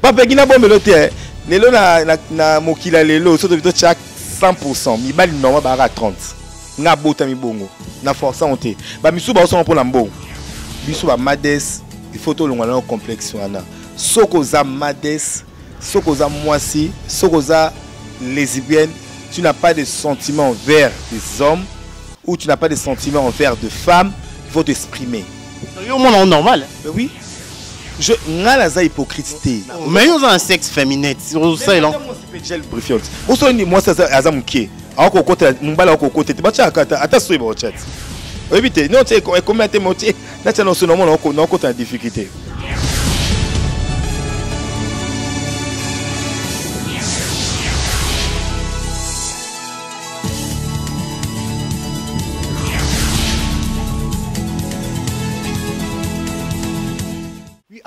Papa qui n'a pas meloté. Lelo na mokila lelo so to 100%. Mi bali normal ba à 30. Na bota mi bongo. Na force onté. Ba misu ba so pour lambo. Bisu ba mades, il faut to longa na complexe wana. Soko za mades, soko za moisi, soko za lesbienne, tu n'as pas de sentiments envers des hommes ou tu n'as pas de sentiments envers des femmes, il faut t'exprimer. Yo mon normal. Ben oui. Je n'a la hypocrisie. Mais yo un sexe féminin, c'est ça là. Moi moi ça azamke. Ako côté mbala ako côté. Bacha akata ata so ibo chat. Évitez, non tu comment te motier, là tu non so non non côté en difficulté.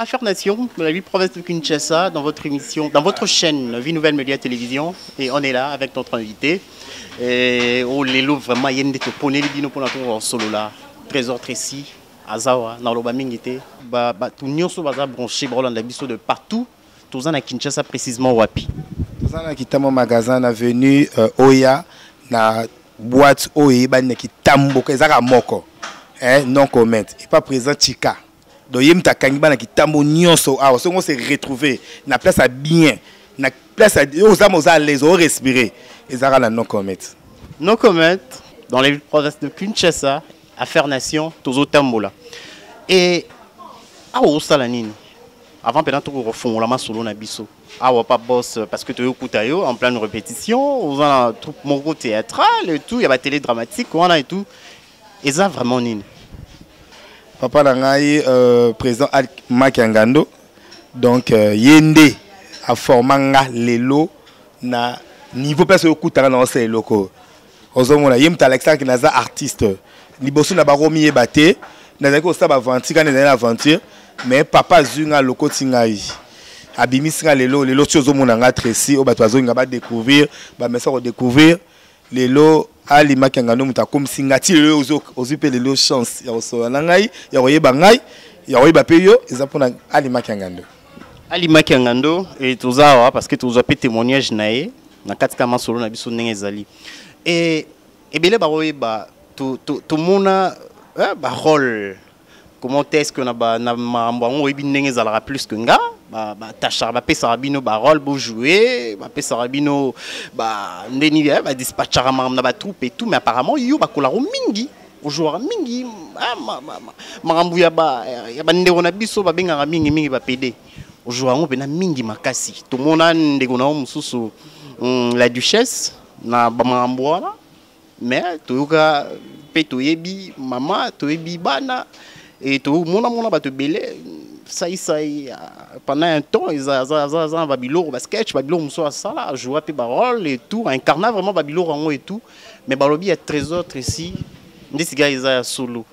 Affaires Nation, de la ville province de Kinshasa, dans votre émission, dans votre chaîne Vie Nouvelle Média Télévision, et on est là avec notre invité. Et oh les lots vraiment il y a des poney les dino pour notre solo là, Trésor Tracy, Azawa, dans le bamingité, tout nyonso baza branché Roland Labisso de partout, tous en à Kinshasa précisément wapi. Tous en à kitamo magasin na venu Oya na boîte Oye ba ne kitambo kezaka moko, non comment, et pas présent Chika. Donc yem ta kangiba na kitambo nyonso ah on s'est retrouvé na place à bien na place à aux âmes aux à l'aise au respirer et ça la non comment dans les provinces de Kinshasa Affaires Nation tous au tambola et ah au salanine avant pendant tout refond la masolo na biso ah ouais pas boss parce que tu écoutes yo en pleine répétition aux un troupe moko théâtral et tout il y a la télé dramatique on a et tout et ça vraiment nini. Papa Nangaï, président Makangando, donc Yende a formé l'élo na niveau place au coup dans ces locaux. Ozomona Yemta Alexandre qui n'a pas artiste. Ni bosso na baromi ebate, na zako ça aventure quand na aventure, mais papa zunga loko tingai. Abimi singa l'élo chozomona nga Tracy o batwazo nga ba découvrir, ba mesa redécouvrir l'élo Ali Makangando muta comme singati le ozupe le chance ya so nangai ya oyeba ngai ya oyeba peyo ezapona Ali Makangando. Ali Makangando et tozawa parce que toza pe témoignage nae na katika masolo na biso ndenge ezali. Et belé ba oyeba to mona ba rôle comment est-ce que na mambo oyebi ndenge ezalaka plus que nga ba tachar ba pesa rabino ba rôle bo jouer ba pesa rabino ba ndeni ba dispatchara na ba troupe et tout mais apparemment yo ba kolaro mingi au joueur mingi marambu ya ba ndeko na biso ba benga mingi ba PD au joueur ngo pena mingi makasi to mona ndeko na mususu la duchesse na ba marambu wana mais to yoka pe to yebi mama to yebi bana et tout mon ba te belé ça pendant un temps ils ont babilo basket babilo muso ça là jouer pe parole et tout incarner vraiment babilo rango et tout mais balobi a Trésor Tracy ndeti gars ils solo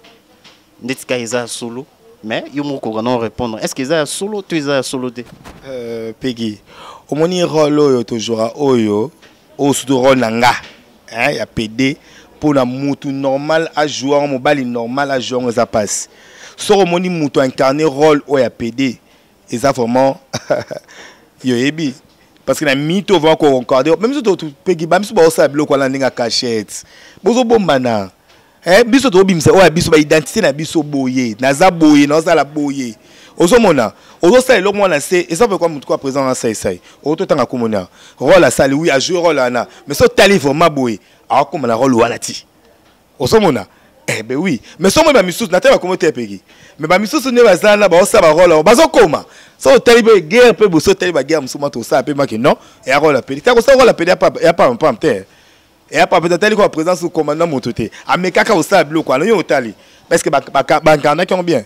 mais yo moko non répondre est-ce qu'ils ont solo tu ils solo de Peggy au moni rôle oyo toujours oyo au sous rôle nanga il y a PD pour la mutu normal à jouer en mobile normal à jouer ça passe. Sur moni mutu incarner rôle ou ya PD et ça vraiment yo ebi parce que na mito va encore encarder même si tu Peggy ba miso ba osa bloc wala ndinga cachette bozo bombana biso to bimisa o ya biso ba identité na biso boye na za boye na za la boye ozomona ozosa eloko mwana se et ça veut quoi mutu quoi présent na sai oto tanga komona rôle à sali oui à jouer rôle ana mais so tali vraiment boye a comme la rôle wala ti ozomona ben oui mais so moi ba misus na teba comment te Peggy mais ba misus ne bazana ba osa ba rôle bazo koma so tali ba guerre pe bo so tali ba guerre musuma to sa pe ma que non et a rôle Peggy ta ko sa rôle Peggy ya pas terre et a pas peut-être tali ko présence au commandant mototé a me kaka osa bloc quoi non yo tali parce que ba kana qui ont bien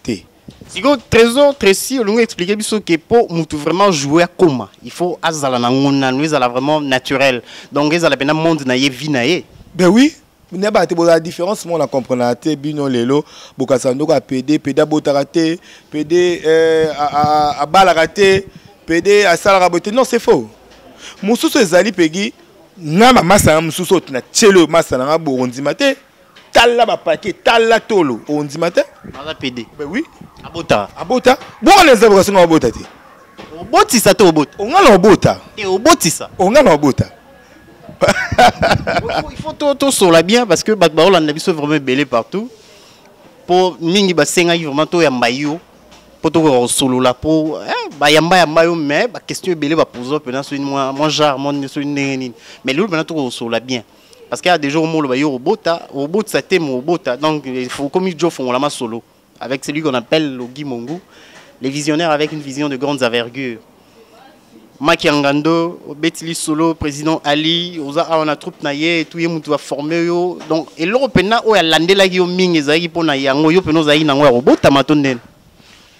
té Sigo Trésor Tracy on nous expliquer biso que pour mutu vraiment jouer comment il faut azala na ngona nous azala vraiment naturel donc ezala pena monde na ye vie na ye ben oui n'a pas été la différence moi on la comprendre te bino lelo bokasando ka PD botarate PD a balarate PD a salarabote non c'est faux mususu ezali Peggy na mama sa mususu na tchelo masa na boronzi mate tala ba paquet tala tolo onzi mate na PD ben oui abota bon les avocations abota te obotisa te obota. On a l'obota. Et obotisa. On a l'obota. Il faut tout sur bien parce que Bakbaola n'a pas vraiment belé partout. Pour mingi basenga vraiment to yambayo. Pour tout solo là pour yamba mais question belé va poser pendant sur moi genre mon sur une mais l'autre maintenant tout sur la bien. Parce qu'il y a des jours où on va au bota ça thème au bota donc il faut comme ils font la masse solo avec celui qu'on appelle le Guy Mongu, les visionnaires avec une vision de grandes envergures. Maki Angando, Betili Solo, président Ali, on a troupe naie tout yemu va former yo donc et l'européen o ya landela yo ming ezaki pona yango yo peno zai nango ya bota matonden.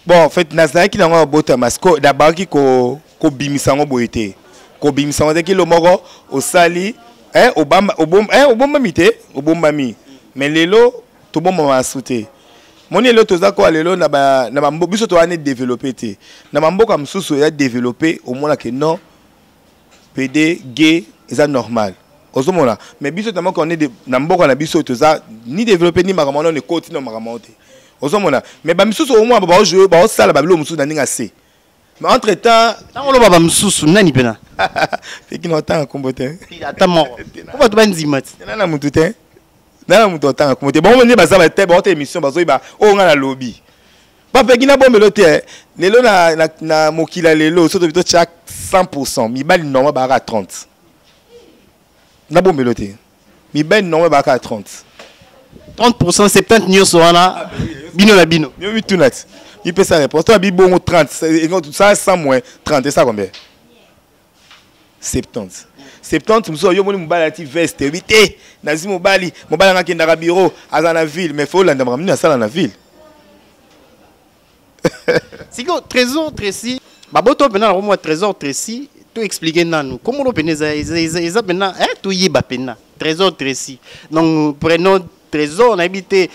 Bon en fait nazaki nango ya bota masko d'abord ki ko bimisango boité. Ko bimisango de ki lo moko osali Obama mité, Obama mi. Mais lelo, tout bon moment sauté. Mon lelo toza ko lelo na mambo biso to ane développer té. Na mambo comme sous ya développer au moins que non PD gay c'est normal. Ozomona. Mais biso tellement qu'on est na mboka na biso toza ni développer ni makamano ne continue makamote. Ozomona. Mais ba misusu au moins ba jouer ba sala ba bilo musu na ninga se. Mais entre temps, on va msusu nani pena. Fait qu'il entend combattre. Attends moi. Pourquoi tu vas nzimat? Nana mutute. Nana mutotan combattre. Bon on est basa ba te ba autre émission bazo ba o nga na lobby. Ba pe kina bombe lote. Lelo na mokila lelo so to chaque 100%. Mi bali normal ba 30. Na bombe lote. Mi bali normal ba 30. 30% 70 nyos wana bino na bino. Yo mi tunat. Il peut sa réponse. Toi, bon 30, ça 100 moins 30, et ça combien? 70. 70, je suis un veste, 8, Nazi Mobali, Mobali dans le bureau, à la ville, mais il faut l'amener à ça dans la ville. C'est que trésor Tracy, Baboto maintenant au moins trésor Tracy, tout expliquer nous. Comment on peut maintenant tout y est trésor Tracy. Donc prenons trésor, on a habité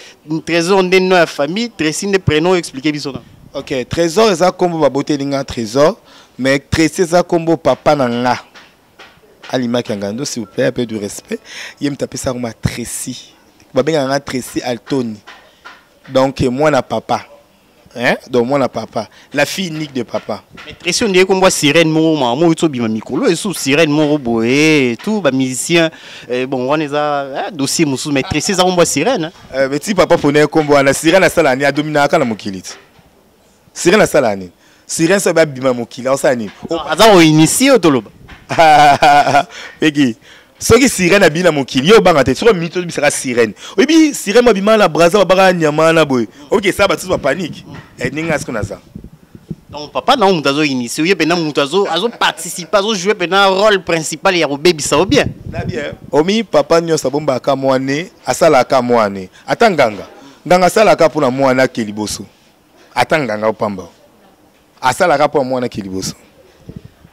trésor de notre famille, Tracy ne prénom expliquer bien. Ok, trésor c'est comme Babote linga trésor, mais Tracy c'est comme papa nanga. Alima Kangando, s'il vous plaît, un peu de respect. Il me tape ça comme Tracy. Babenganga Tracy Altoni. Donc moi na papa. Hein? Donc moi na papa. La fille unique de papa. Mais Tracy on dirait comme moi sirène mon maman to bima mikolo et sous sirène mon boé tout ba musicien bon on est à dossier musu mais Tracy ça comme sirène. Mais si papa prenait comme la sirène à salani a dominé à la mokili. Sirène à salani. Sirène ça va bima mokili on sani. Aza o initié au toloba. Peki. Ce qui sirène a bien mokili yo banga te sur mito bi sera sirène. Oui sirène ma bima la braza ba nyama na boy. OK ça va tout pas panique. Et ninga ce qu'on a ça. Donc papa non mutazo initié yo bena mutazo azo participer azo jouer bena rôle principal ya baby ça bien. Na bien. Omi papa nyo sabomba ka mwane asala ka mwane. Atanganga. Nganga sala ka pona mwana keliboso. Atanganga opamba. Asala ka pona mwana keliboso.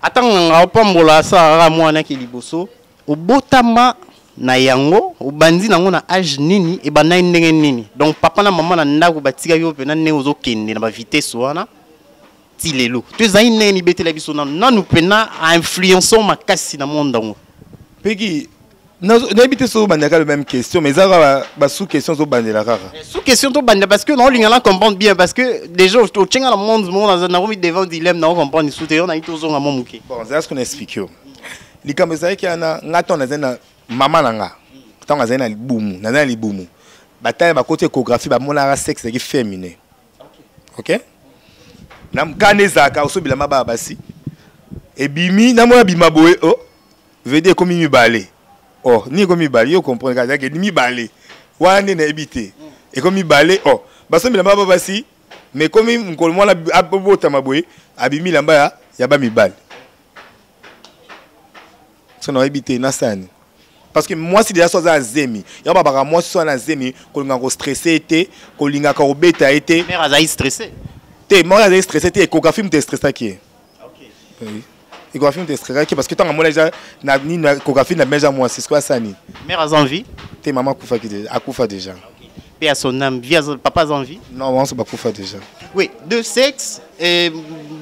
Atanganga opambola asala mwana keliboso. Obotama na yango obandi nango na âge nini e bana ndenge nini. Donc papa na maman na ndako batika yo pena ne ozo kende na ba vitesse wana. Tilelo. Tu as une liberté la biso na nous pena a influencer makasi na monde ngo. Peki n'habite sur bandaka la même question mais ça ba sous question sur bandela kaka. Sous question to banda parce que non lingala comprendre bien parce que déjà au tchenga le monde na romi devant dilemme na comprendre sous te on a ito zonga momuke. Bon c'est ce qu'on explique yo. Likambe ça ki ana ngato na zena mama nanga. Tanga zena libumu na zena libumu. Bataille ba côté échographie ba mona sexe qui féminin. OK? Nam kaneza ka osobila maba basi. Et bimi na mona bima boye oh. Veut dire comme mi balé. Oh, ni comme mi balé, yo comprendre que ni mi balé. Wane na ebité. Et comme mi balé oh. Baso mi la maba basi. Mais comme m'ko mo la abota maboye, abimi lamba ya ba mi balé. Ça n'a évité na sani. Parce que moi si déjà soit à zemi, ya ba moi si soit na zemi, ko linga ko stressé été, ko linga ko beta été. Mère azaï stressé. T'es moi azaï stressé té échographie me stressé qui. OK. Oui. Échographie me stressé qui parce que tant moi déjà na ni échographie na déjà moi c'est quoi ça ni. Mère a envie. T'es maman kufa qui a kufa déjà. OK. Paix à son âme, via papa a envie. Non, moi c'est pas kufa déjà. Oui, de sexe et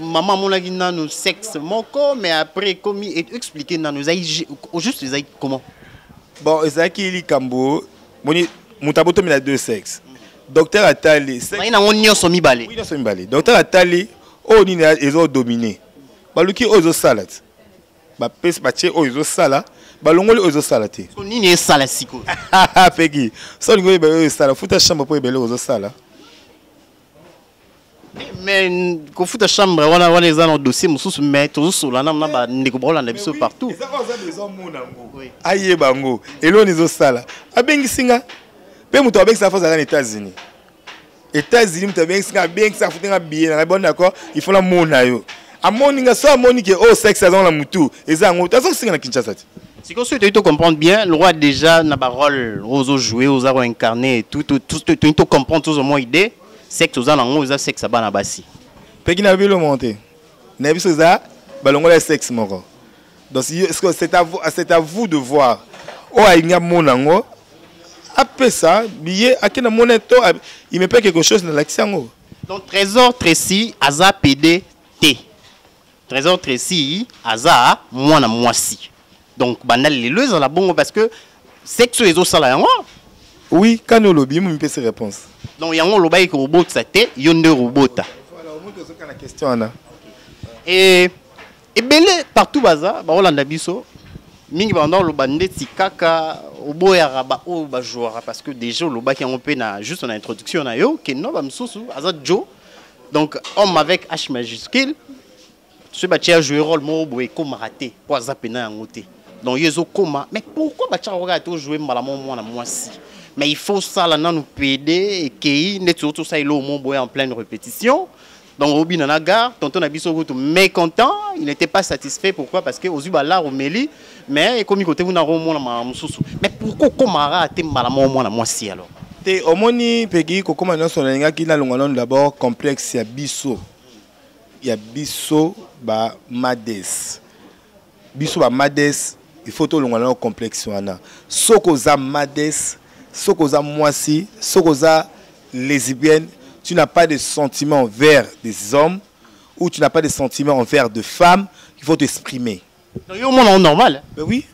maman mon lagi na nous sexe mon corps mais après comme expliquer na nous juste les comment. Bon, ezaki li kambo, moni mutaboto mi na deux sexes. Docteur Atali, sexe. Na on nyo so mi balé. Oui, so mi balé. Docteur Atali, oh ni ezo dominé. baluki ozo salade ba pes ba che ozo sala balongoli ozo salate nini e sala siko pegi so lingo ba ozo sala futa chambre po ebele ozo sala mais ko futa chambre wana les dans dossier mususu mais toujours sur la na ba ndeko bolanda biso partout ça cause besoin mona ngo aye bango elo nizo sala abengi singa pe muto abengi sa force dans les États-Unis muto abengi singa abengi sa futa bien na bon d'accord il faut la mona yo amoninga so amonike au sexe dans la mutu ezango tazo singa na Kinshasa. Si vous souhaitez comprendre bien, le roi déjà n'a pas rôle aux jouer, aux avoir incarné, tout comprendre tout au moins idée, c'est que tous en haut, c'est sexe à Banabasi. Pékin a vu le monter. N'a vu ça, balongo le sexe moro. Donc c'est à vous de voir. Oh il y a mon ango. Après ça, billet à quel moment il me paie quelque chose dans l'action. Donc Trésor Tracy, Aza PD T. Trésor Tracy, Aza moi na moi si. Donc banal les deux dans la bonne parce que sexe les autres ça oui quand nous lobby me peut ces réponses donc yango lo baï que robot ça té yonde robot voilà au moins que la question ana et belé partout baza ba Holanda biso mingi pendant le bandé tikaka au boya raba o ba jouera parce que déjà le ba qui on peut na juste en introduction na yo que non ba msusu aza Joe donc homme avec H majuscule ce bâti a joué rôle mo boye comme raté pour zapena ngoté. Donc yezo koma mais pourquoi bâti a regardé jouer malamon moi na moi si mais il faut ça là nous PD et qui net surtout ça il au mon boye en pleine répétition donc Robi na gare tonton na biso tout mécontent il n'était pas satisfait pourquoi parce que aux yeux là Romeli mais comme côté vous na romo na mususu mais pourquoi komara até malamon moi na moi si alors te omoni pegi ko koma na so na ki na longolon d'abord complexe ya biso ya biso ba mades biso ba mades il faut to longolon complexe wana soko za mades soko za moisi soko za lesbienne tu n'as pas de sentiments envers des hommes ou tu n'as pas de sentiments envers de femmes il faut t'exprimer donc yo monde normal ben oui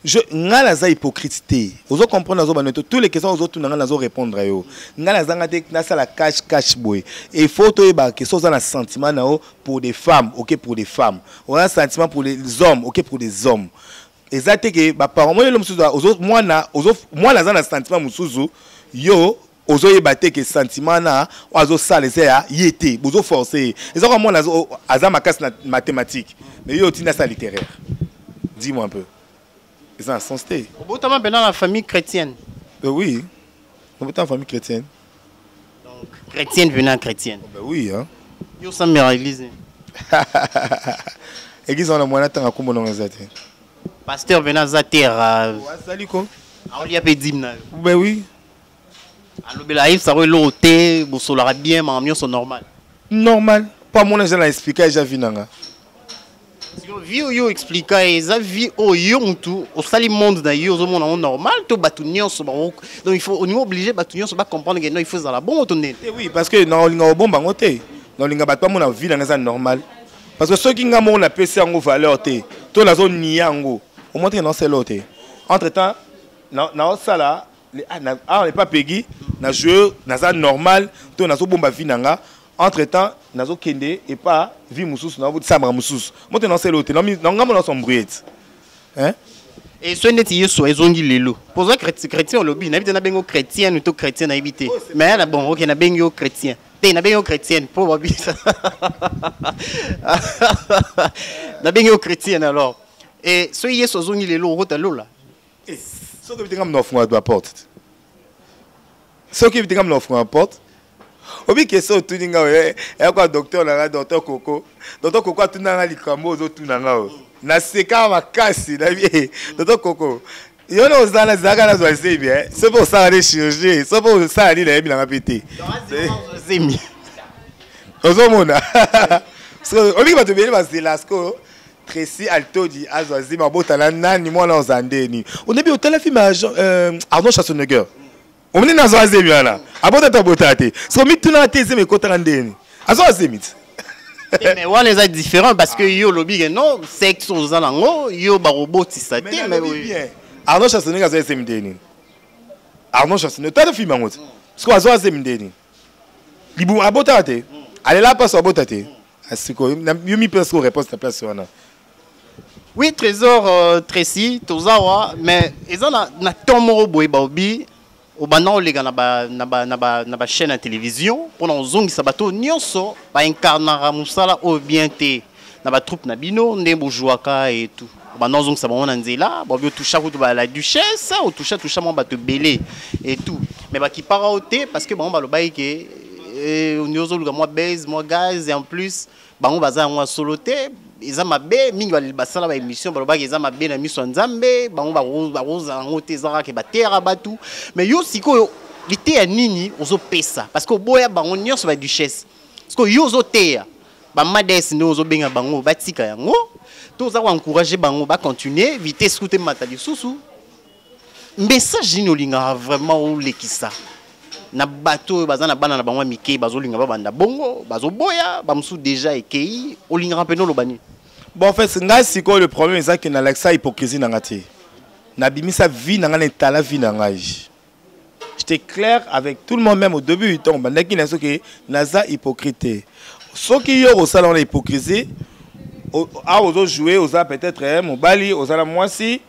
je ngala za hypocrite ozo comprendre zo banoto tous les questions ozo tunanga nazo répondre yo ngala zanga te na sala cache boy et faut to ba que ça na sentiment nao pour des femmes OK pour des femmes on a un sentiment pour les hommes OK pour des hommes exacte que ba parents moi le musuzu ozo moi na za na sentiment musuzu yo ozo yebate que sentiment na ozo sala ça yete bozo forcer et ça moi na aza makas na mathématiques mais yo tina ça littéraire dis-moi un peu. Ils ont un sens T. Au bout dans la famille chrétienne. Oui. Au bout en famille chrétienne. Donc chrétienne venant chrétienne. Oui hein. Yo ça me l'église. Église on a moyen temps à comment on les atte. Pasteur venant zatera. Salut quoi. On lui a payé dimna. Ben oui. Alors belaïf ça va l'ôter, bon solara bien mais ambiance normal. Normal. Pas mon âge à expliquer déjà vinanga. Vie yo expliquer eza vie oyo tout au sali monde na yo zo monde normal to batunion so donc il faut on est obligé batunion so ba comprendre que non il faut dans la bonne autonome. Oui parce que non linga bon bango te non linga bat pas mon vie dans ça normal parce que ceux qui nga mon apprécier en valeur te to la zone niango au montre non c'est l'autre entre temps na sala on n'est pas pégui na jeu na ça normal to na so bomba vie nanga entre temps nazo kende et pas vie mususu na votre samra mususu monte non c'est l'autre non ngamo non son bruit hein et ce net yeso ezongi lelo pour ça chrétien lobby na bitana bengo chrétien ou chrétien na habité mais là bon OK na bengo chrétien te na bengo chrétien pour babi na bengo chrétien alors et ce yeso ezongi lelo rota lola et ce que bitanga m'offre à porte ce que bitanga m'offre à porte obi question tout ninga e quoi docteur na docteur Coco tunanga likambo zo tunanga na seka makasi na bien docteur Coco yo no zala zaka na zo bien c'est pour ça les chirurgie c'est pour ça ali na bilanga pété zemi ozo mona so obi ba to bien ba zelasco Tracy Altodi azozi mabota nani mwana ozandeni on est bien au téléfilm Arnaud Schwarzenegger on est dans un zémi là. Abota ta botate. So mi tuna teze me kotrandeni. Azo zémi. Mais on les a différents parce que yo lobby non sexe aux alango yo ba robot ça mais oui. Arnaud Schwarzenegger azo zémi deni. Arnaud Schwarzenegger ta film angot. Parce que azo zémi deni. Libu abotate. Allez là pas so abotate. asiko yo mi presque réponse ta place wana. Oui, Trésor Tracy, Tozawa, mais ils ont na tomoro boy baobi au banan les gars na chaîne à télévision pour nos zongi sabato nyonso ba incarnera musala au bien té na ba troupe na bino ndembo jouaka et tout. Banan zongi sabon na nzela, baobi toucha ko ba la duchesse, ou toucha mo ba te belé et tout. Mais ba qui para oté parce que bon ba lo baï que nyozo luga moi base, moi gaz et en plus bango baza moi soloté. Ils ont ma bé, mingi basala ba émission, baloba ils ont ma bé na miso nzambe, bango ba roza ngote zara ke ba terra batu. Mais yo siko lité ya nini ozo pesa parce que boya bango nyonso ba duchesse. Parce que yo ozo teya. Ba madès no ozo benga bango batika yango. To za encourager bango ba continuer, vitesse scouter matali susu. Message ni olinga vraiment o lekisa. Na bateau bazana bana na bango mike bazolinga ba banda bongo bazoboya bamsu déjà ekei olinga peno lobani. Bon en fait c'est le problème c'est que na l'accès hypocrisie na ngati na bimisa vie na ngana tala vie na ngai. J'étais clair avec tout le monde même au début du temps bandaki na soki naza hypocrite soki yo au salon la hypocrisie a ozo jouer oza peut-être mobali oza la moi si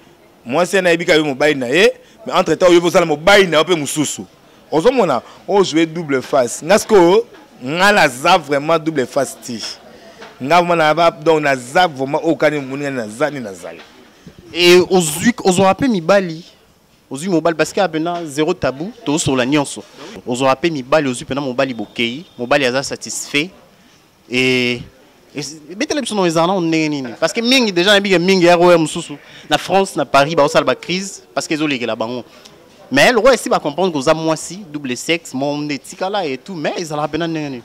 na ebika yo mobali na ye mais entre temps yo oza la mobali na pe mususu. Ozomona on jouer double face ngasko ngala za vraiment double face ti ngavona ba donc na za vraiment okani munga na zani na zali et ozo rappel mibali ozu mobali parce que apena zéro tabou to sur la nyonso ozo rappel mibali ozu pena mobali bokei mobali aza satisfait et betele biso no ezana on nini parce que mingi déjà na biga mingi ya roya mususu na France na Paris ba osala ba crise parce que ezolekela bango. Mais le roi ici va comprendre que vous avez moi si double sexe, mon éthique là et tout, mais ils ont la peine.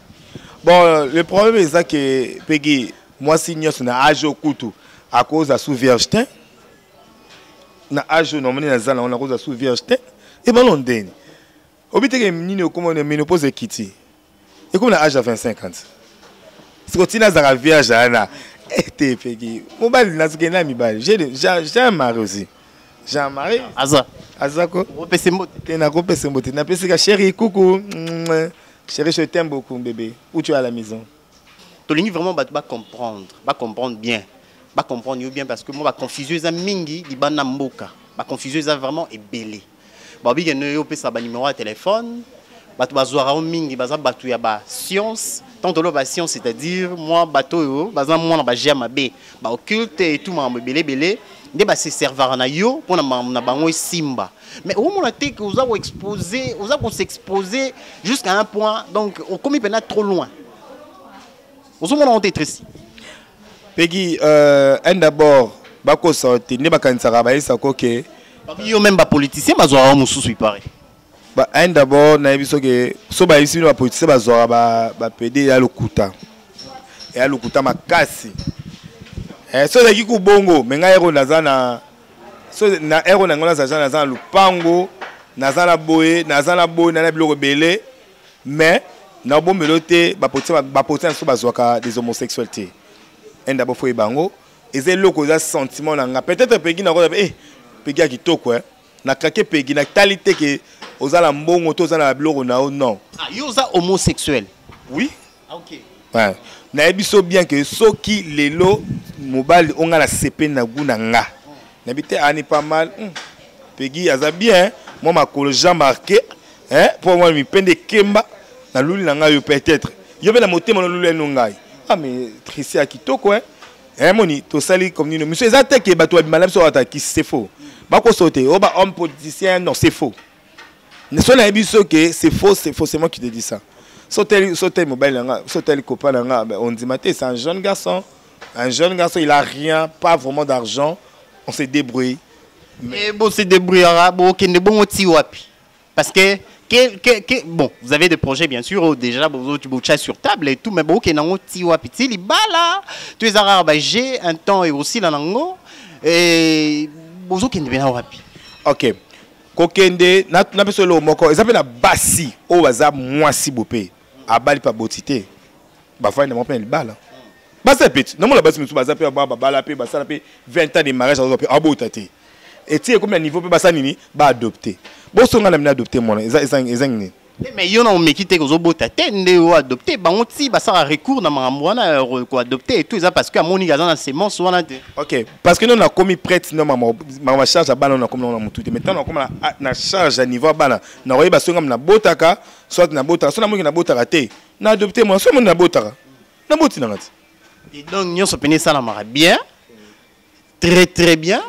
Bon, le problème c'est que Peggy, moi si nous sommes à âge au couteau à cause de sous viergeté, na âge normalement na zala on a cause de sous viergeté et ben on donne. Obité que ni comment on ménopause quitter. Et comme na âge à 25 ans. Si on tient à vierge là, et Peggy, mon bal na zikena mi bal. J'ai marié aussi. Jean-Marie Azako Tena kopese mbote na pesi ka chérie coucou chérie je t'aime beaucoup bébé où tu es à la maison. Tolingi vraiment ba comprendre bien parce que moi ba confusion za mingi di bana mboka ba confusion za vraiment ebelé ba bi gene yo pesa ba numéro de téléphone batu bazwara o mingi baza batu ya ba science tant de la science c'est-à-dire moi bato yo baza moi na ba jama b ba occulte et tout mambo belé de ba se serveur na yo pour na bango simba mais au moment que vous avez exposé vous avez s'exposer jusqu'à un point donc on commis peine trop loin au moment on est triste Peggy un d'abord bako sorti ne bakanisa ba isa koke yo même ba politicien bazwa mususu ipare ba un d'abord na biso ke so ba ici ba politicien bazwa ba PD ya lokuta makasi. So la kiku bongo menga ero nazana so na ero na ngona zaza nazana lupango nazana boye na biloko belé mais na bo melote ba potin so bazwaka des homosexualités en d'abord foi bango ezé loko za sentiment na peut-être Peggy na ko Peggy akitoko na krake Peggy na qualité que ozala mbongo to zana biloko na non yo za homosexuel oui OK ouais na ebiso bien que soki lelo mobile on a la CP na guna nga n'habite ani pas mal Peggy aza bien moi ma colo Jean marqué pour moi mi pende kemba na luli na nga yo peut-être yo be na motema na luli no ngai mais Tracy akitoko moni to sali comme ni monsieur ezate ke bato ba malab so ata ki c'est faux ba ko sauter o ba homme politicien non c'est faux ne so na ebiso que c'est moi qui te dis ça sauter mobile nga sauter copain nga on dit maté c'est un jeune garçon il a rien pas vraiment d'argent on se débrouille mais bon se débrouillera bon kende bon ti wapi parce que bon vous avez des projets bien sûr déjà vous sur table et tout mais bon kende ngo ti wapi ti li bala tu es arabe j'ai un temps et aussi la nango et bozo kende bien wapi OK kokende na peso lo moko ezapela na basi o baza mwasi bopé abali pa botité ba fa na mo plein bala basa petit non la basi musu baza pe ba bala pe basala pe 20 ans de mariage azo pe abotate et tu comme niveau pe basa nini ba adopter bo songa na mina adopter mona ezang Mais il y en a qui te kozobota tende ou adopté bango ti ba ça recours na mamwana ko adopté et tout ça parce que à moni gaza na semence wana te. OK, parce que nous on a commis prête non ma charge à bana on a comme on a mutu maintenant on a comme na charge à niveau bana na royeba songa na botaka soit na botaka soit na moki na botaka te na adopté moi soit na botaka na boti na ngati. Et donc nous se pene ça la mara bien très bien.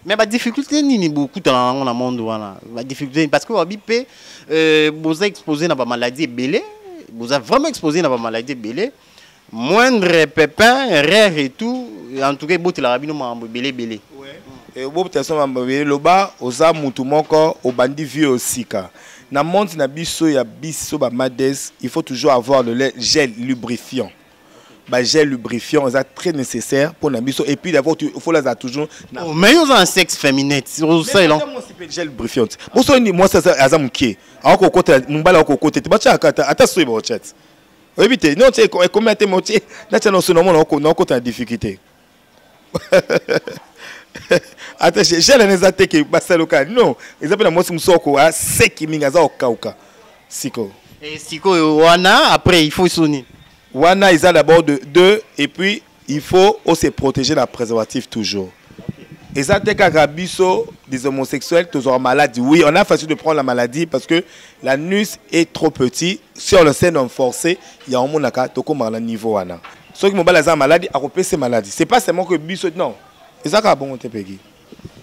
Mais la difficulté ni beaucoup dans le monde wana. La difficulté parce que Wabipé vous a exposé dans la maladie belé, vous a vraiment exposé dans la maladie belé. Moindre pépin, rare et tout, en tout cas bout la rabino mambo belé. Ouais. Et bout personne mambo belé loba oza mutu moko au bandi vieux aussi ka. Na monde na biso ya biso ba mades, il faut toujours avoir le gel lubrifiant. Bah, gel lubrifiant c'est très nécessaire pour la biso et puis d'abord il faut les toujours mais ils ont un sexe féminin c'est ça là moi gel lubrifiant moi ça azam qui encore côté mbala encore côté tu bacha akata ata so ibo chat éviter non tu comment tu motié na tu non so non côté difficulté ata gel les attaque basaloka non ils appellent moi soko a seki mingaza okauka siko et siko wana après il faut sonner. Wana ils ont d'abord de 2 et puis il faut aussi protéger la préservatif toujours. Et ça t'es qu'à biso des homosexuels toujours malades. Oui, on a facile de prendre la maladie parce que l'anus est trop petit. Si on le sait non forcé, il y a un monde à toko mar niveau wana. Ceux qui m'ont la maladie à repérer ces maladies. C'est pas seulement que biso non. Et ça qu'a bon te pégui.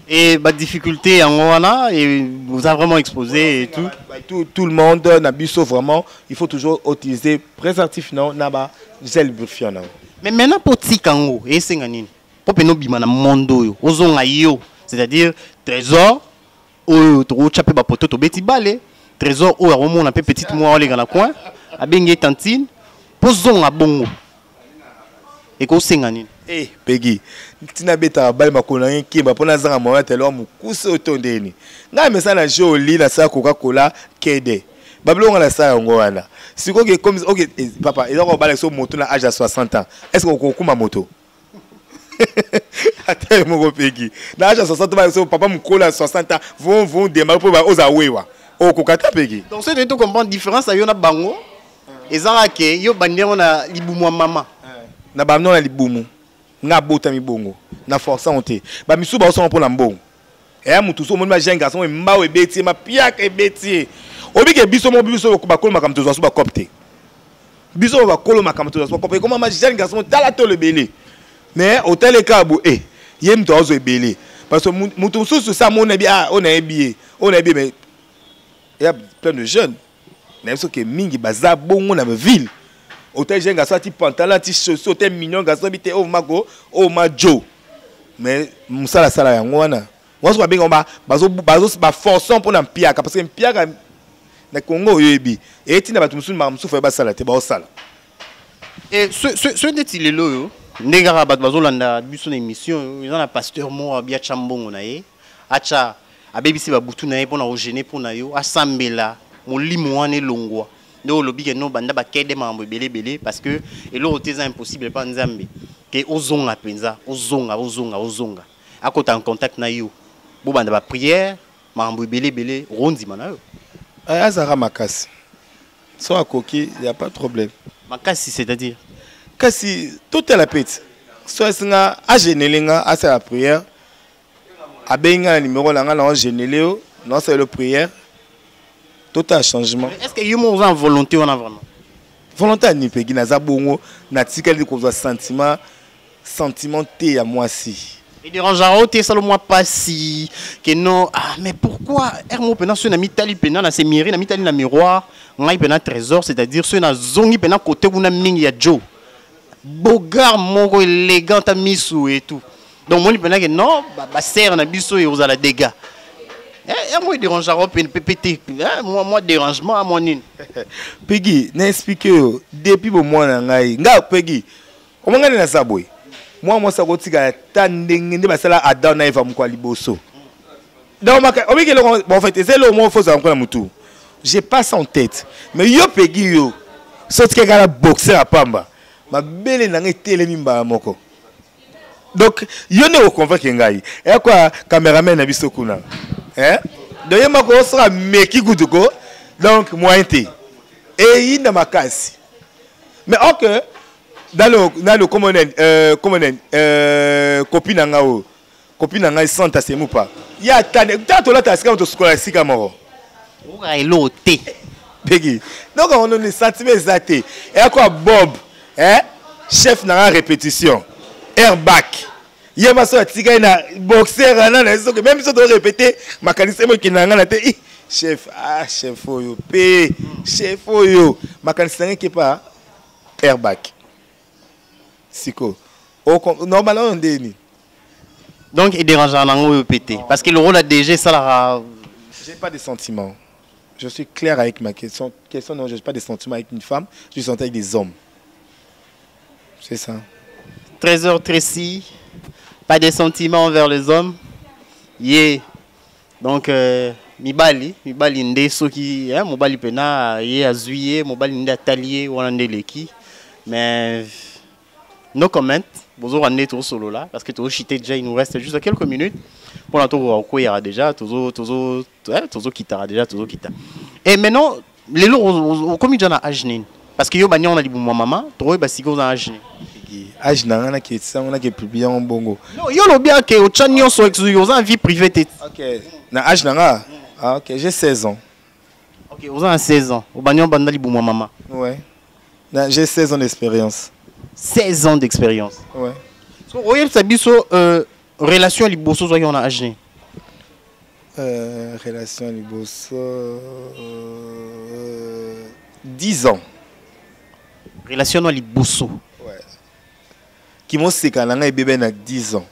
Et la difficulté en wana et vous a vraiment exposé et tout. Tout le monde n'a biso vraiment, il faut toujours utiliser préservatif non naba gel lubrifiant. Mais maintenant pour tikango et senganine. Pour que nous bima na mondo yo, ozonga yo, c'est-à-dire trésor o to chapé ba poto to beti balé, trésor o on a petite moi les dans la coin, a bengue tantine, pozonga bongo. Et ko senganine. Eh, Peggy, tina beta bal makona nki ba pona zanga mo telo mu kuso otondeni. Nga mesa na joli na sa Coca-Cola kede. Bablo na sa ngo wana. Siko ke comme OK papa, ils ont balé so moto na âge à 60 ans. Est-ce qu'on kokuma moto? Attends mon Peggy. Na âge à 60 ans so papa mukola 60 ans vont démarrer pour ba oza wewa. O kokata Peggy. Donc c'est de tout comprendre différence a yo na bango. Ezara ke yo bandero na libumu mama. Na bamno na libumu. Na bota mi bongo na força onté ba misu ba so mpona mbongo e mutu so moni ma jeune garçon mbawe beti ma piaka beti obi ke biso mo biso ko ba koloma kam to so ba copte biso ba koloma kam to so copte comme ma jeune garçon tala to le belé mais hôtel kabu yem to zo belé parce que mutu so ça mon bi on a bien mais il y a plein de jeunes même ce que mingi baza bongo na ville. Hôtel jeune garçon ti pantalon ti chaussures hôtel mignon garçon bité o mago o majo mais musala sala yango wana waso ba benga bazo ba forçant pour na piaka parce que piaka na Congo yebi et tina batu musu mamsu fa ba sala te ba sala et ce détilé lo ndengara batu bazo landa biso na émission ils ont un pasteur mo abia chambongo na ye acha abebisi ba butu na ye pona o gêner pona yo asambela molimo wana longwa. No lobby que no banda ba kede mambo belé parce que et l'autre c'est impossible pas nzambe que ozonga penza ozonga à côté en contact na yo bo banda ba prière mambo belé rondi mana yo azara makasi so akoki il y a pas de problème makasi c'est-à-dire kasi tout est la pète so singa a génélinga à sa prière a benga numéro langa na génélé non c'est le prière. Tout un changement. Est-ce que vous avez volonté ou non vraiment? Volonté ni pegi na zabongo na tikali ko sentiment té à moi si. Et dérangera au ça le mois pas si que non mais pourquoi ermo pena sur na mitali pena na semiri na mitali na miroir ngai pena trésor c'est-à-dire sur na zongi pena côté kuna mingi ya Joe. Bogar moko élégant à misu et tout. Donc moi pena que non ba serre na biso et vous ala dégâts. Moi dérangera pété moi dérangement à mon nine Peggy n'explique depuis bon mois na ngai Peggy o manga na saboy moi ça ko tika tandenge nde basala Adam na Eva mko liboso donc o mike bon en fait c'est le mot faut ça encore mutu j'ai pas ça en tête mais yo Peggy yo sorti que la boxer à pamba ma belle na ngai telemi mba moko donc yo ne ko convaincre ngai et quoi caméraman na biso kuna. Donc, il y a un meki kutuko. Donc, moyen T. Et il n'a ma casse. Mais ok, dans le copine n'anga copine n'anga sans tasser ou pas. Il y a tant de tasser quand tu scolaire si camaro. Ouais, l'auté. Peggy. Donc on a les sentiments exaltés. Et à quoi Bob, hein, chef n'a répétition, airbag. Il y a ma soeur tigre na boxer même si on doit répéter, ma qualité qui n'a rien à te. Chef, ah chef oyo, p, chef oyo, ma qualité qui pas airbag. Siko. Normalement on dit. Donc il dérange en angle pété parce que le rôle de DG ça la. J'ai pas de sentiments. Je suis clair avec ma question. Non, je n'ai pas de sentiments avec une femme, je suis senti avec des hommes. C'est ça. Trésor Tracy, pas de sentiments envers les hommes. Yeah. Donc, Mibali nde soki, Mobali pena, yé azuye, Mobali nde atalié, ou nde leki. Mais, no comment, vous aurez amené tout solo là, parce que tout chité déjà, il nous reste juste quelques minutes. Pour l'instant, il y aura déjà, toujours quittera déjà, toujours quitta. Et maintenant, les lots, comme ils ont âge, parce que yo bani on a dit bon maman, trop bah si vous en âge. Âge n'a rien qui ça, on a qui publié en bongo. Non, yo le bien que au chanyon so exo en vie privée. OK. Na âge n'a ah OK, j'ai 16 ans. OK, vous avez 16 ans. Au bani on bandali bon maman. Ouais. J'ai 16 ans d'expérience. 16 ans d'expérience. Ouais. So voyez ça biso relation liboso so on a âge. Relation liboso 10 ans. Relation liboso. Ouais. Qui m'ont séquené et bébé n'a 10 ans.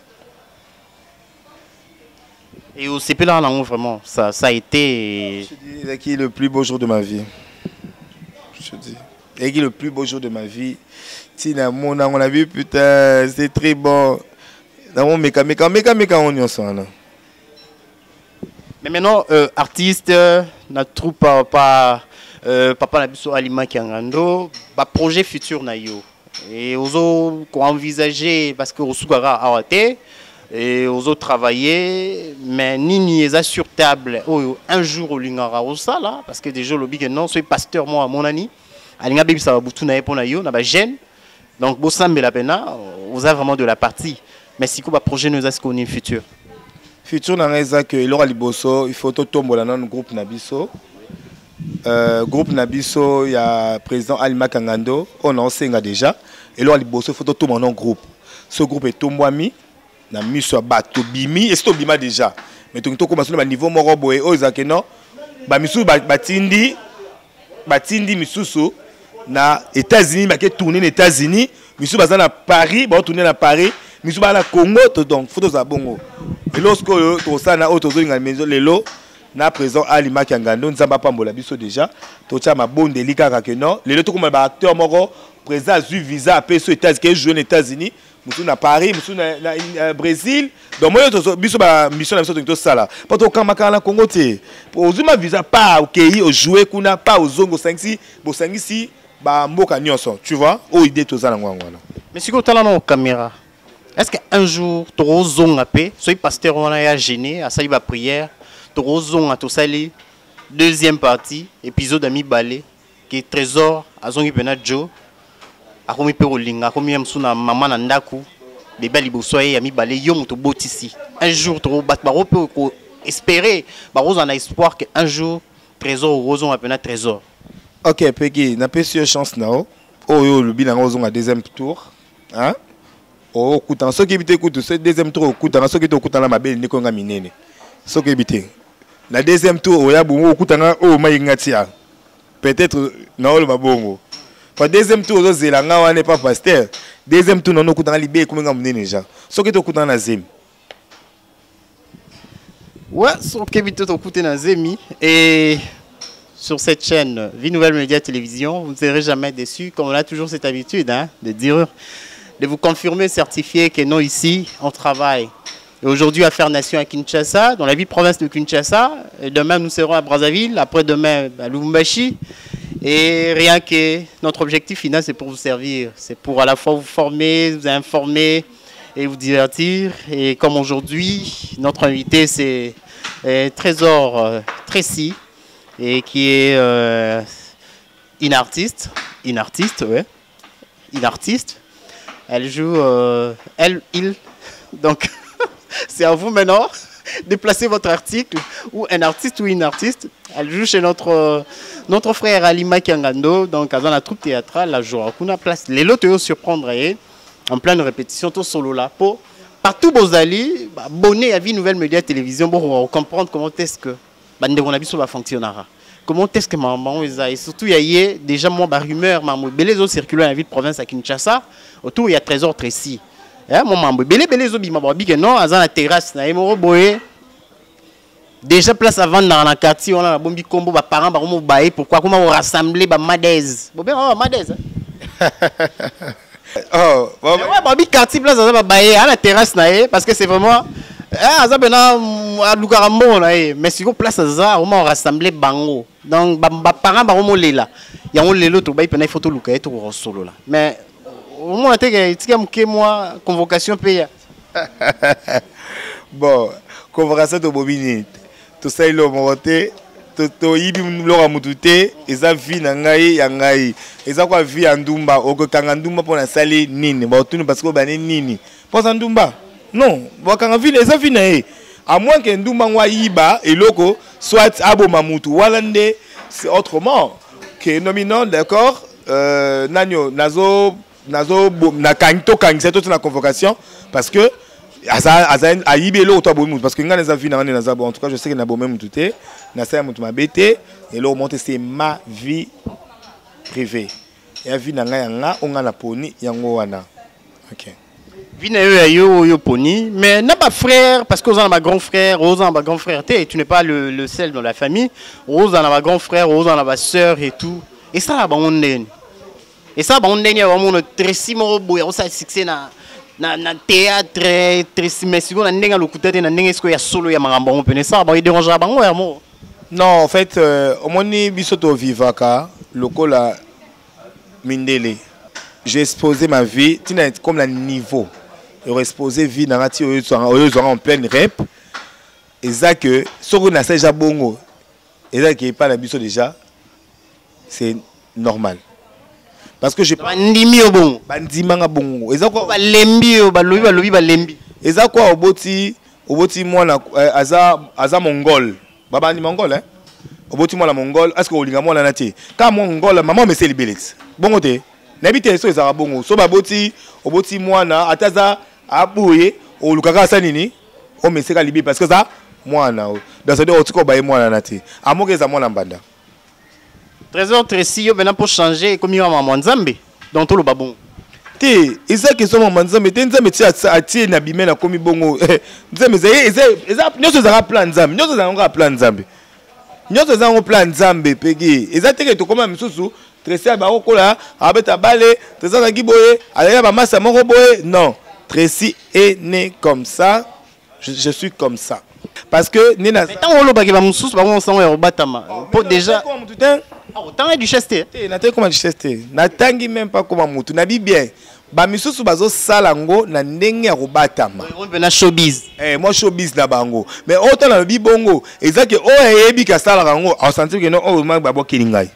Et au CP là vraiment ça a été Je dis qui est le plus beau jour de ma vie. Je dis et qui est le plus beau jour de ma vie. Tina mon on a vu putain, c'est très bon. Dans mon méca on y ensemble. Mais maintenant, artiste, na troupe papa na biso Alima Kiangando, ba projet futur na yo. Et ozo ko envisager parce que osugara awate et ozo travailler mais nini eza sur table un jour au lingara osala parce que déjà lobi que non soy pasteur moi mon ami alinga bebi ça butu na epona yo na ba jeune. Donc bo sambela pena vous avez vraiment de la partie. Mais si ko ba projet nous a ce qu'on est futur. Futur dans que Laura Liboso, il faut tout tomber dans le groupe Nabiso. Groupe Nabiso, il y a président Alima Kangando, on en sait déjà. Et Laura Liboso, il faut tout tomber dans le groupe. Ce groupe est Tombouami, na miso bato bimi, et c'est bima déjà. Mais tout comme sur le niveau morobo et ozakeno, ba misu batindi misusu na États-Unis, ma tourner aux États-Unis, misu bazana Paris, ba tourner à Paris. Nous sommes à Congo, donc photos à Bongo. Et lorsque tu as na auto zone maison lelo na présent Alima Kiangando, nous avons pas mbola biso déjà. Tu as ma bonne délicat que non. Lelo to comme acteur moro présent à visa à pays aux États-Unis, jouer aux États-Unis, nous sommes à Paris, nous sommes à Brésil. Donc moi to biso ba mission na biso to sala. Pas to kamaka na Congo té. Pour zuma visa pas au pays au jouer kuna pas au zongo 5 bo 5 ici ba mboka nyonso. Tu vois? O idée to za na ngwana. Mais si vous avez une caméra. Est-ce qu'un jour, tu as paix, soy pasteur, on a gêné, à salir la prière, tu as tout sali, deuxième partie, épisode d'Ami Balé, qui est trésor, à Zongi Benadjo, à Komi Perolinga, à Komi Amsuna, Maman Nandaku, bébé Libosoye, Ami Balé, Yom, tu bot ici. Un jour, tu as espérer, on a espoir qu'un jour, trésor, Roson appelle trésor. Ok, Peggy, n'a pas eu chance now. Oh, yo, le bilan Roson à deuxième tour. Hein? Oh, écoute, ceux qui écoutent, ce deuxième tour, écoute, ceux qui écoutent la mabelle, n'est qu'on a miné. Ceux qui écoutent. La deuxième tour, il y a beaucoup écoute, oh, maïngatia. Peut-être, non, le mabongo. Pour deuxième tour, le zélanga, n'est pas pasteur. Deuxième tour, non, écoute, dans l'ibé, comme on a miné déjà. Ceux qui écoutent dans la zim. Ouais, ceux qui écoutent dans la zemi. Et sur cette chaîne, Vie Nouvelle Média Télévision, vous ne serez jamais déçus, comme on a toujours cette habitude, hein, de dire. De vous confirmer, certifier que nous ici, on travaille. Et aujourd'hui, à Faire Nation à Kinshasa, dans la ville province de Kinshasa. Et demain, nous serons à Brazzaville, après-demain à Lubumbashi. Et rien que notre objectif final, c'est pour vous servir. C'est pour à la fois vous former, vous informer et vous divertir. Et comme aujourd'hui, notre invité, c'est Trésor Tracy. et qui est une artiste, ouais, une artiste. Elle joue, il. Donc, c'est à vous maintenant de placer votre article ou un artiste ou une artiste. Elle joue chez notre frère Alima Kiangando, donc dans la troupe théâtrale, la joie. On a place. Les lots surprendre en pleine répétition, tout solo là. Pour partout, Bozali, abonné à Vie Nouvelle Média Télévision pour comprendre comment est-ce que va fonctionner. Comment est-ce que maman et surtout il y a déjà moi par rumeur maman belé zo circuler dans la ville de province à Kinshasa autour il y a Trésor Tracy mon maman belé zo bima ba big non azana terrasse na mo boye déjà place avant dans la quartier on a bombi combo ba parents ba mo baé pourquoi comment on rassembler ba madez bon bien madez oh ouais ba big quartier place azana ba baé à la terrasse na parce que c'est vraiment mais si vous place ça, on rassemblé bango. Donc, parents baromo lela. Il y a un lelo to baï pena photo luka et tout solo là. Mais au moins que moi convocation paye. Bon, convocation de bobini. Tout ça il a monté. To yibi mlora mutute eza vie na ngai ya ngai. Eza kwa vie andumba okokanga ndumba pona sali nini. Ba tunu parce que ba nini. Pour andumba. Non, wakanga vie eza vie na e. À moins que ndumba ngwa yiba eloko soit abo mamutu walande c'est autrement que nominant d'accord nanyo nazo na kanto kangisa toute la convocation parce que a yibelo to abo parce que ngana za vie na ngana za en tout cas je sais que na bo même touté na sa mutu mabete et là monter c'est ma vie privée et vie na nga onga na poni yango wana. OK. Yo poni, mais n'a pas frère parce que vous avez un grand frère, vous avez un grand frère, tu n'es pas le seul dans la famille, vous avez un grand frère, vous avez une soeur et tout. Et ça, on est. Et ça, on est vraiment très simple, on s'est succès na théâtre, très mais si on a n'enga le coup de na n'enga est-ce qu'il y a solo ya maramba on peut ça, il dérange pas moi. Non, en fait, au moni bisoto vivaka, lokola mindele. J'ai exposé ma vie, comme le niveau. J'ai exposé vie dans la en pleine rep. Et ça que, ce qu'on a déjà bongo, et ça qui n'est pas la biso déjà, c'est normal. Parce que je pas. Bandimi au bon. Bandimanga bongo. Et ça quoi? Balembi au balembi. Et ça quoi au boti moi na aza mongol. Baba ni mongol hein. Au boti moi la mongol. Est-ce que au linga moi la nati? Quand mongol maman me c'est libéré. Bongo te. N'habite so ezara bongo so baboti oboti mwana ataza abouye o lukaka sanini o meseka libi parce que ça mwana dans ce deux otiko baye mwana nati amoke za mwana mbanda Trésor Tracy yo bena pour changer comme yo maman nzambe dans tout le babon te eza que so maman nzambe te nzambe ti atie na bimena komi bongo nzambe eza nyoso za plan nzambe nyoso za ngo plan nzambe nyoso za ngo plan nzambe pegi eza te que to koma misusu Tracy Barokola, Abeta Balé, Trésor Nagiboye, Alaya Bamassa Moroboye. Non, Tracy est né comme ça. Je suis comme ça. Parce que Nina. Tant on l'a bagé Bamoussous, on s'en est au Batama. Pour déjà. Autant du chesté. N'attends comment du chesté. N'attends même pas comment moutou. N'a bien. Bamoussous bazo salango na ndenge ya Batama. On veut na showbiz. Moi showbiz na bango. Mais autant na bibongo. Exact que oh ebi ka salango. On sentit que non oh mag babo kilingai.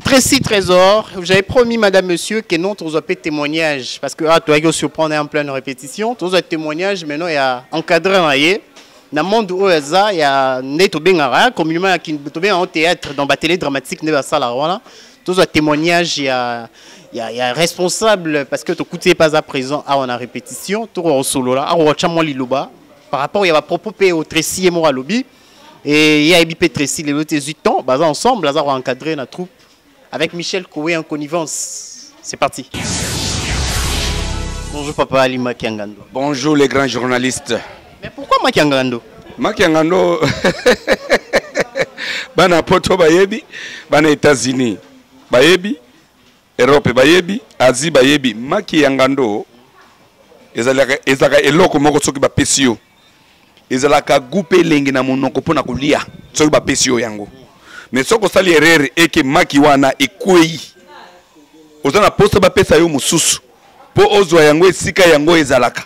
Tracy Trésor, j'avais promis madame monsieur que non tous peu témoignage parce que toi qui surprendre en pleine répétition, tous témoignage maintenant il y a encadré dans le monde où il y a neto bengara communément qui bien en théâtre dans la télé dramatique ne va ça là voilà tous témoignage il y a responsable parce que tu coûtais pas à présent à on a répétition tout en solo là à chamon liloba par rapport il y a propos au Tracy et moi lobby. Et il y a Ebipé Tracy, les autres 8 ans, ensemble, là, on va encadrer notre troupe avec Michel Koué en connivence. C'est parti. Bonjour papa Ali Makiangando. Bonjour les grands journalistes. Mais pourquoi Makiangando? Makiangando, bana poto bayebi, bana États-Unis, bayebi, Europe bayebi, Asie bayebi, Makiangando, ezaka eloko moko soki ba pesio. Ezalaka goupe lengi na monoko pona kolia soki ba pesio yango mais soko sali erreur eke maki wana ekwei ozana posta ba pesa yo mususu po ozwa yango esika yango ezalaka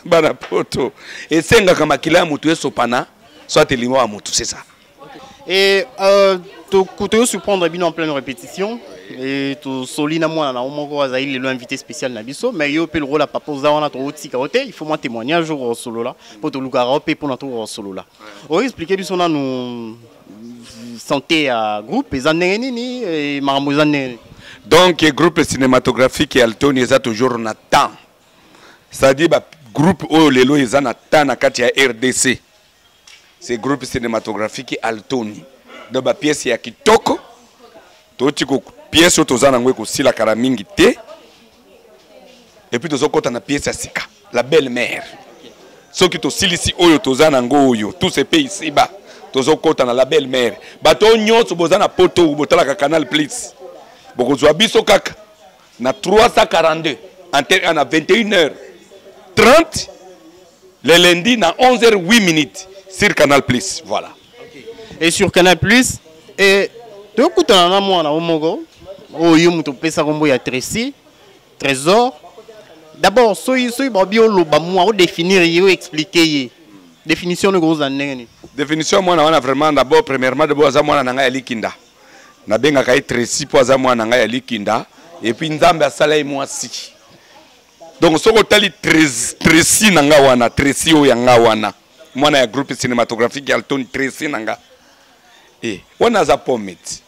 bana poto esengaka makila ya mutu esopana soit elingo ya mutu, c'est ça. Et tu surprendre Bino en pleine répétition. Et tu solina moi na omoko azaï le invité spécial na biso mais yo pe le rôle à papa za on tika ote il faut moi témoignage au solo là pour te lukara pe pour notre solo là. On expliquer biso na nous santé à groupe et zaneni et maramuzane. Donc le groupe cinématographique et Altoni est toujours na temps. C'est-à-dire bah groupe o lelo eza na temps na kati ya RDC. C'est groupe cinématographique et Altoni. Donc ba pièce ya kitoko totiko pièce tozana ngwe ko sila kala mingi te. Et puis tozokota na pièce ya sika, la belle-mère. Soki to silisi oyo tozana ngoyo, tous ces pays ici-bas. Tozokota na la belle-mère. Bato nyonso bozana poto botala ka Canal Plus. Bokozwa biso kaka na 342 en 21h30 le lundi na 11h08 sur Canal Plus. Voilà. Et sur Canal Plus et tu écoutes un moi na omogo o yo muto pesa kombo ya Tracy Trésor. D'abord soy babio lo ba moi o définir yo expliquer définition de gros anene. Définition moi na vraiment d'abord premièrement de boza moi na ngai likinda. Na benga kai Tracy po za moi na ngai likinda et puis nzambe asala moi si. Donc soko tali Tracy na nga wana Tracy o ya nga wana. Moi na groupe cinématographique Alton Tracy na nga. Eh, wana za pommet.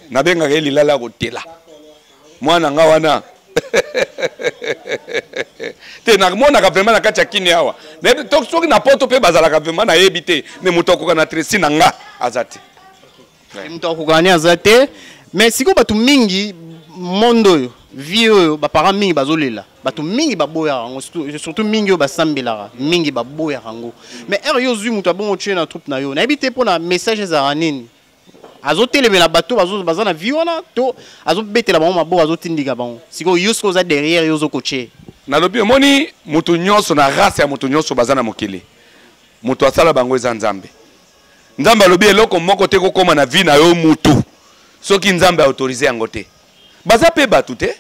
Na benga kai lilala kotela. Moi na nga wana. Te na mona ka vraiment na kati ya kini awa. Na tok soki na poto pe bazala ka vraiment na yebite ne mutoko na Tracy na nga azate. Mutoko gani azate mais siko batu mingi mondo vieux ba para mingi bazolela. Batu mingi baboya rango surtout mingi basambela mingi baboya rango. Mais yo zu mutu bon tuer na troupe na yo. Na yebite pona message za nini. Azotele la bateau bazana viona to azobetela ba mabo azotindika ba. Siko yusko za derrière yo zo coacher. Na lobi moni mutu nyonso na race ya mutu nyonso bazana mokili. Mutu asala bango eza nzambe. Nzambe lobi eloko moko te kokoma na vie na yo mutu. Soki nzambe autorisé yango te. Baza pe batu te.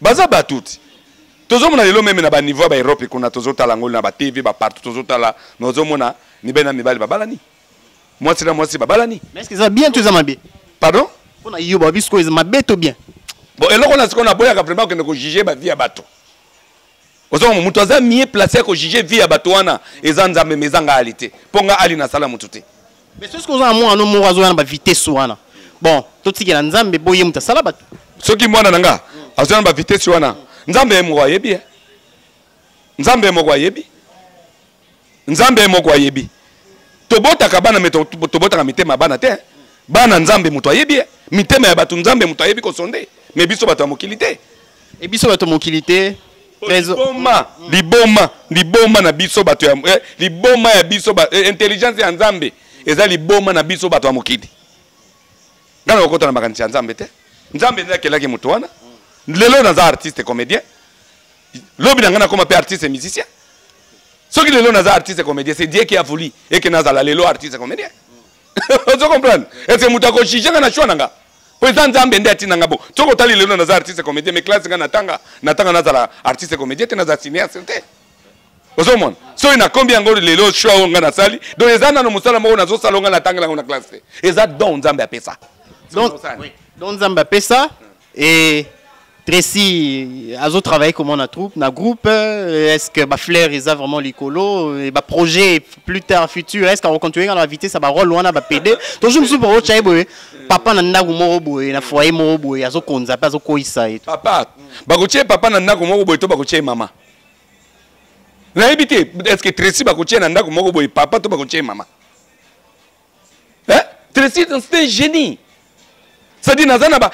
Baza batuti. Tozomona lelo meme na ba niveau ba Europe kuna tozotala ngoli na ba TV ba partout tozotala nozomona ni bena mibali babalani. Moi c'est babalani. Mais est-ce que ça bien tu ça mabé? Pardon? On a yo ba bisko ez mabé to bien. Bon eloko na sikona boya ka vraiment que ne ko juger ba vie ya bato. Ozo mutu aza mieux placé ko juger vie ya bato wana ezanza memezangaalité. Ponga ali na sala mutu te. Mais ce qu'on a moi no mo azo na ba vitesse wana. Bon, totiki na nzambe boye muta sala bato. Soki mwana nanga azo na ba vitesse wana. Nzambe mo kwa yebi. Nzambe mo kwa yebi. Nzambe mo kwa yebi. Tobota kabana meto tobota mitema bana te. Bana nzambe mutu ayebi. Mitema ya batu nzambe mutu ayebi ko sonde. Mais biso bato mokilité. Et biso bato mokilité. Liboma na biso bato ya liboma ya biso intelligence ya nzambe eza liboma na biso bato ya mokili. Ngana okota na makanisi ya nzambe te. Nzambe nza kelaki mutu wana. Lelo naza artiste comédien. Lobi na ngana koma pe artiste musicien. Soki lelo naza artiste comédien, c'est Dieu qui a voulu et que naza la lelo artiste comédien. Tu comprends? Et c'est muta ko chiche ngana chwa nanga. Po nzambe nde atina ngabo. Toko tali lelo naza artiste comédien, mais classe ngana natanga naza la artiste comédien te naza cinéaste te. Ozomon. So ina combien ngoro lelo show ngana sali. Donc ezana no musala moko nazo salonga natanga ngana classe. Eza don nzambe apesa. Donc oui. Donc nzambe apesa et Tracy a travaillé comme on a troupe, na groupe. Est-ce que ba Flair ils a vraiment l'écolo et ba projet plus tard futur est-ce qu'on va continuer à la vitesse ça va rôle loin ba PD. Toujours me super au chaiboé. Papa na ndaku moko boye na foyer moko boye azo konza pas azo koisa et. Papa, ba koche papa na ndaku moko boye to ba koche mama. Na ebité est-ce que Tracy ba koche na ndaku moko boye papa to ba koche mama. Tracy c'est un génie. Ça dit nazana ba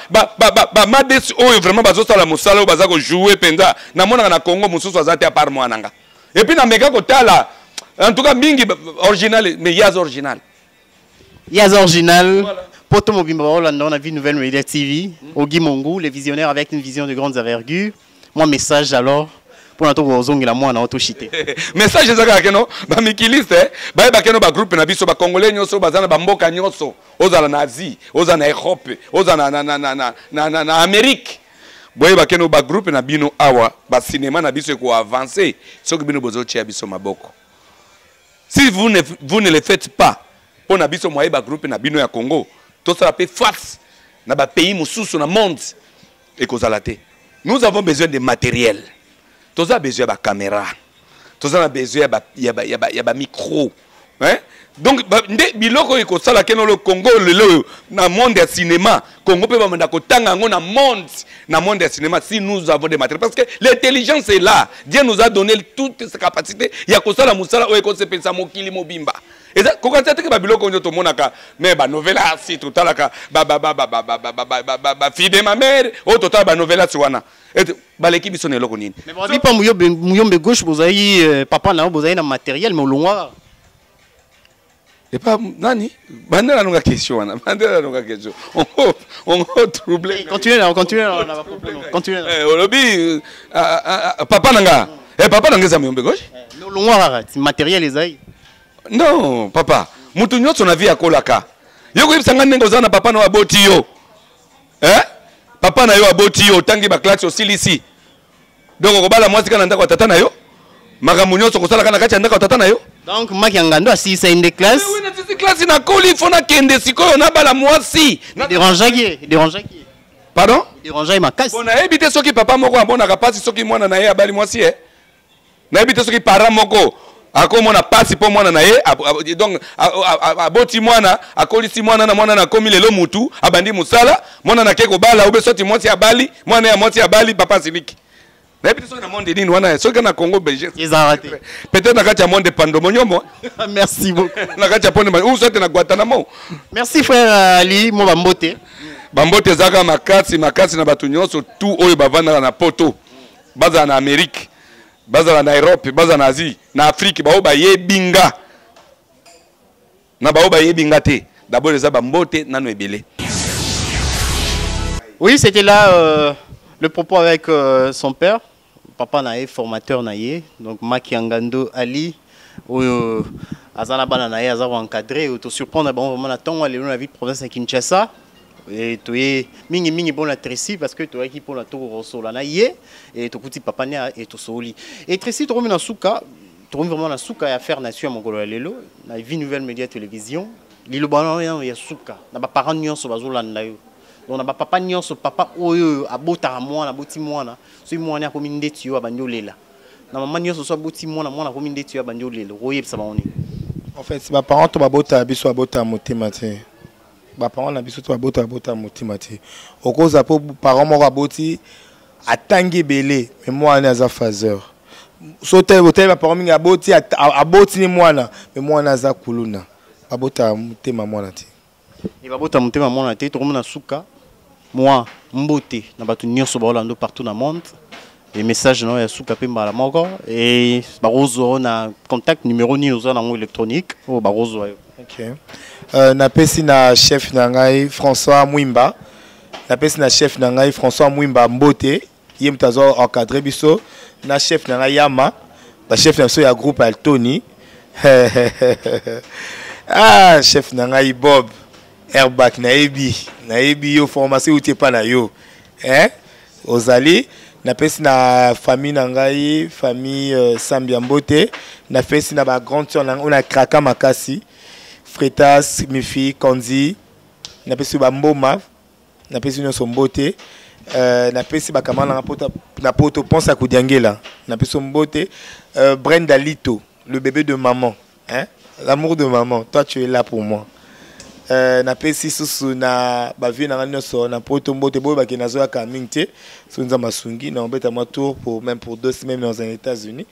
mades oyo vraiment bazosa la musala baza ko jouer penza na mona na Congo mususu azate à part moi nanga et puis na meka ko tala en tout cas mingi original mais yaz original voilà. Poto mobimba Hollande on a vu Nouvelle Média TV Ogi Mongo les visionnaires avec une vision de grandes envergures. Moi message alors pour na to ozongela moi na otoshite message ezaka keno ba mikiliste ba keno ba groupe na biso ba congolais nyoso bazana ba mboka nyoso ozala na Asie ozala na Europe ozala na Amérique boye bakeno ba groupe na bino awa ba cinéma na biso ko avancer soki bino bozo tia biso maboko. Si vous ne le faites pas pour na biso moye ba groupe na bino ya Congo, tout ça fait face na ba pays mosusu na monde et kozalate. Nous avons besoin de matériel. Tout ça besoin de caméra. Tout ça besoin de micro. Hein? Donc biloko eko sala keno le Congo le na monde de cinéma Congo peut ba ko tanga ngo na monde de cinéma si nous avons des matériels parce que l'intelligence est là. Dieu nous a donné toutes ces capacités ya ko sala musala o eko se pensa mokili mobimba. Et ça ko kanza te ba biloko nyo to monaka mais ba novela si totalaka ba fille de ma mère o total ba novela si wana. Et ba l'équipe sonne loko nini. Mais bon pas muyombe gauche bozai papa na bozai na matériel mais olongwa. Et pas nani bandela nunga question wana bandela nunga question on troublé continuez là continuez olobi papa nanga papa nanga za muyombe gauche no longwa matériel ezai non papa mutu nyotso na vie akolaka yoko ibisanga ndenge ozana papa na aboti yo papa na yo aboti yo tangi ba classe osilisi donc okobala mwasi kana ndako tata na yo makambo nyotso kosala kana kati ndako tata na yo. Donc Makiangando a 6 in des classes. Oui, na 6 classes na koli fona kende sikoyo na bala mwasi. Dérangeait. Pardon? Dérangeait ma casse. Bon na ebité soki papa moko abona kapasi soki mwana na ye abali mwasi Na ebité soki parent moko akomona pasi po mwana na ye donc aboti mwana akolisi mwana na mwana na komi lelo mutu abandi musala mwana na keko bala ube soti mwasi abali mwana ya mwasi abali papa siliki. Peut-être monde Pandomonyomo. Merci beaucoup. Merci frère Ali, mon bambote. Bambote zaka makasi na batu nyonso tout oyo bavanda na poto. Baza na Amérique, baza na Europe, baza na Asie, na Afrique ba oba yebinga. Na ba oba yebinga te. D'abord les bambote nanu ebele. Oui, c'était là le propos avec son père. Papa nae formateur nae donc Makiangando Ali azana bana nae azawa encadré auto surprendre bon vraiment na tongo le na ville province de Kinshasa et toye mingi bon la Tracy parce que toye qui pour la tour rosola nae et to kuti papa nia et to soli et Tracy to na suka to vraiment na suka ya faire nation mongolo lelo na vie nouvelle média télévision lilo bana ya suka na ba parents nyonso bazolanda yo. On a papa nyonso papa oyo abota mwana boti mwana so mwana ko mindeti yo abandi olela na mama nyonso so boti mwana ko mindeti yo abandi olela oyebisa baoni en fait ba parents to babota biso abota motema te ba parents na biso to abota motema te okoza po parents moko aboti atangi belé mais mwana aza phaseur so te hotel ba parents mingi aboti ni mwana mais mwana aza kuluna abota motema mwana te et babota motema mwana te to komona suka moi mbote na batu nyonso baolando partout dans le monde les messages na ya suka pe mbala moko et barozo na contact numéro ni oza na électronique o barozo OK na pesi na chef na ngai François Mwimba na pesi na chef na ngai François Mwimba mbote yem tazo encadrer biso na chef na ngai Yama ba chef na so ya groupe Altoni ah chef na ngai Bob Airbag naebi yo formation uti pa na yo ozali na pesi na famille na ngai famille Sambia Mbote na pesi na ba grande sœur na on a kraka makasi Fretas Mifi Konzi na pesi ba mboma na pesi nyonso Mbote na pesi ba kamana na poto pensa kudiangela na pesi Mbote Brenda Lito le bébé de maman l'amour de maman toi tu es là pour moi. Na pesi susu na bavi na ngano na poto mbote boy ba kenazo ya kamingte sunza masungi na obeta ma tour pour même pour 2 semaines dans les États-Unis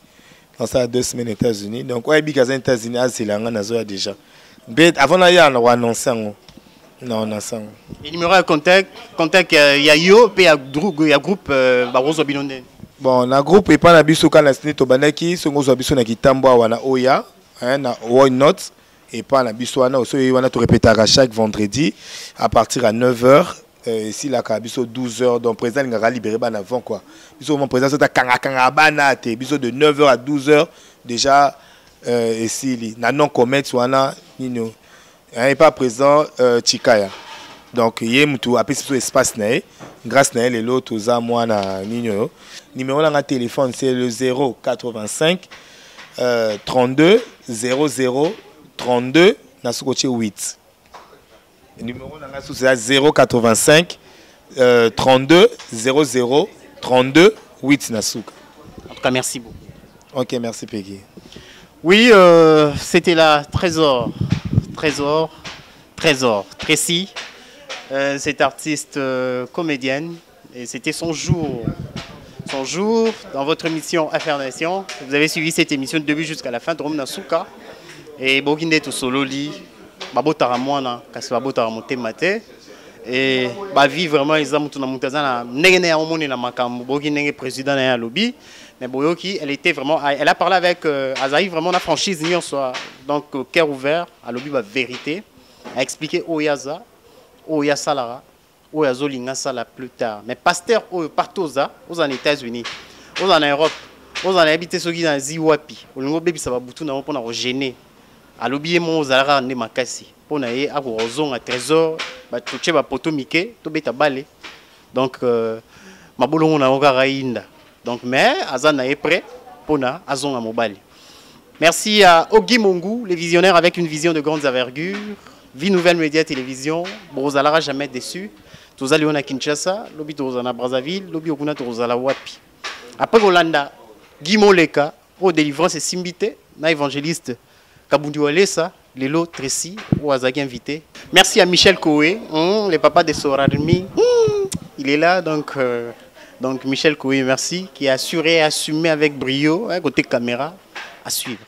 dans ça 2 semaines aux États-Unis donc ouais bi kaza États-Unis azila ngana zo ya déjà mais avant na ya na annoncer non na sang et numéro de contact ya yo pe ya groupe barozo binonde bon na groupe et pas na biso kana sini to banaki songo zo biso na kitambo wana oya na why not. Et pas la bisouana aussi on a tout répéter chaque vendredi à partir à 9h ici la biso 12h donc président ngara libéré ban avant quoi biso mon président c'est à kanga bana te biso de 9h à 12h déjà ici na non commerce wana nino et pas présent Chikaya Donc yé mutu apesi so espace nae grâce nae les lots aux a moi na nino. Numéro là téléphone c'est le 085 32 00 32 na sukoche 8. Numéro là c'est 085 32 00 32 8 na suka. En tout cas, merci beaucoup. OK, merci Peggy. Oui, c'était la Trésor Tracy, cette artiste comédienne, et c'était son jour dans votre émission Affaires Nation. Vous avez suivi cette émission de début jusqu'à la fin de Rome Souka et Boginde to Sololi, Babotara Mwana, Kasabotara Motemate, et Bavi vraiment les amis tout na mutazana nengene amoni na makambo Boginde président na lobby. Mais Boyoki, elle a parlé avec Azaï, vraiment la franchise donc cœur ouvert, à l'objet de vérité, a expliqué Oyaza, Oya Salara, Oya Zolinga Sala plus tard. Mais pasteur partout aux États-Unis, aux en Europe, aux en habité ceux qui dans Ziwapi, au niveau baby ça va bouton dans pour gêner. À l'objet mon Zara ne makasi, pour naïe à Roson à trésor, bah toucher ba poto Mickey, to beta balé. Donc ma boulot on a encore raïnda. Donc, mais Azana est prêt pour Azon à Mobali. Merci à Ogi Mongu, les visionnaires avec une vision de grandes envergures. Vie Nouvelle Média Télévision. Brozala jamais déçu. Tous allons à Kinshasa, Lobby Tozana Brazzaville, Lobby Okuna Tozala Wapi. Après Golanda, Guy Moleka, pour délivrance et Simbité, na évangéliste Kabundi Walesa, Lelo Tracy, ou Azaki invité. Merci à Michel Koué, le papa de Sorarmi. Il est là donc. Donc Michel Koué, merci, qui a assuré et assumé avec brio, côté caméra, à suivre.